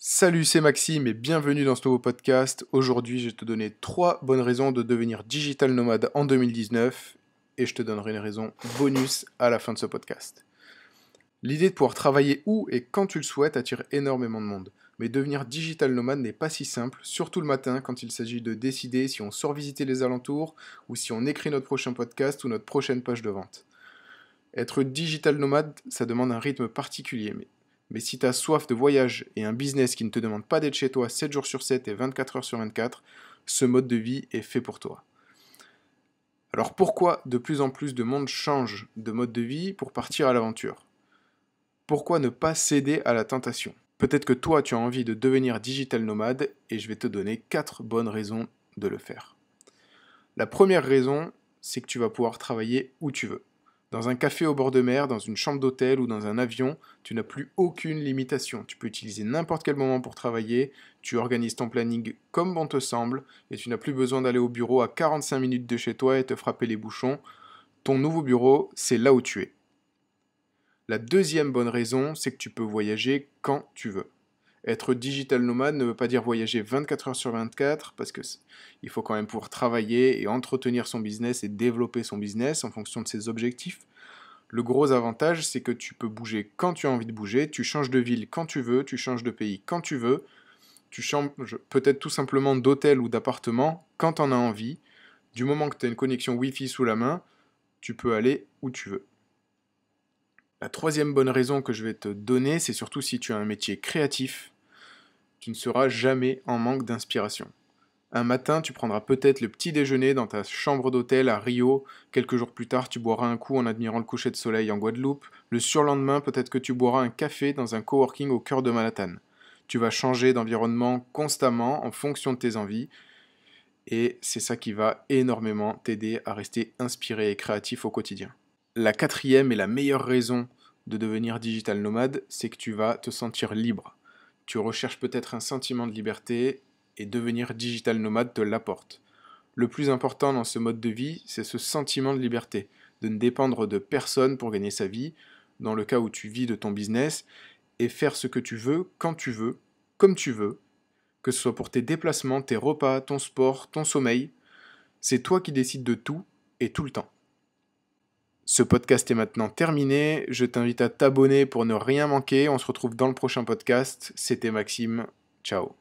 Salut, c'est Maxime et bienvenue dans ce nouveau podcast. Aujourd'hui, je vais te donner 3 bonnes raisons de devenir digital nomade en 2019 et je te donnerai une raison bonus à la fin de ce podcast. L'idée de pouvoir travailler où et quand tu le souhaites attire énormément de monde. Mais devenir digital nomade n'est pas si simple, surtout le matin quand il s'agit de décider si on sort visiter les alentours ou si on écrit notre prochain podcast ou notre prochaine page de vente. Être digital nomade, ça demande un rythme particulier, mais si tu as soif de voyage et un business qui ne te demande pas d'être chez toi 7 jours sur 7 et 24 heures sur 24, ce mode de vie est fait pour toi. Alors pourquoi de plus en plus de monde change de mode de vie pour partir à l'aventure? Pourquoi ne pas céder à la tentation? Peut-être que toi tu as envie de devenir digital nomade et je vais te donner 4 bonnes raisons de le faire. La première raison, c'est que tu vas pouvoir travailler où tu veux. Dans un café au bord de mer, dans une chambre d'hôtel ou dans un avion, tu n'as plus aucune limitation. Tu peux utiliser n'importe quel moment pour travailler, tu organises ton planning comme bon te semble, et tu n'as plus besoin d'aller au bureau à 45 minutes de chez toi et te frapper les bouchons. Ton nouveau bureau, c'est là où tu es. La deuxième bonne raison, c'est que tu peux voyager quand tu veux. Être digital nomade ne veut pas dire voyager 24 heures sur 24 parce que il faut quand même pouvoir travailler et entretenir son business et développer son business en fonction de ses objectifs. Le gros avantage, c'est que tu peux bouger quand tu as envie de bouger, tu changes de ville quand tu veux, tu changes de pays quand tu veux, tu changes peut-être tout simplement d'hôtel ou d'appartement quand tu en as envie. Du moment que tu as une connexion Wi-Fi sous la main, tu peux aller où tu veux. La troisième bonne raison que je vais te donner, c'est surtout si tu as un métier créatif, tu ne seras jamais en manque d'inspiration. Un matin, tu prendras peut-être le petit déjeuner dans ta chambre d'hôtel à Rio. Quelques jours plus tard, tu boiras un coup en admirant le coucher de soleil en Guadeloupe. Le surlendemain, peut-être que tu boiras un café dans un coworking au cœur de Manhattan. Tu vas changer d'environnement constamment en fonction de tes envies. Et c'est ça qui va énormément t'aider à rester inspiré et créatif au quotidien. La quatrième et la meilleure raison de devenir digital nomade, c'est que tu vas te sentir libre. Tu recherches peut-être un sentiment de liberté et devenir digital nomade te l'apporte. Le plus important dans ce mode de vie, c'est ce sentiment de liberté, de ne dépendre de personne pour gagner sa vie, dans le cas où tu vis de ton business, et faire ce que tu veux, quand tu veux, comme tu veux, que ce soit pour tes déplacements, tes repas, ton sport, ton sommeil. C'est toi qui décides de tout et tout le temps. Ce podcast est maintenant terminé. Je t'invite à t'abonner pour ne rien manquer. On se retrouve dans le prochain podcast. C'était Maxime. Ciao.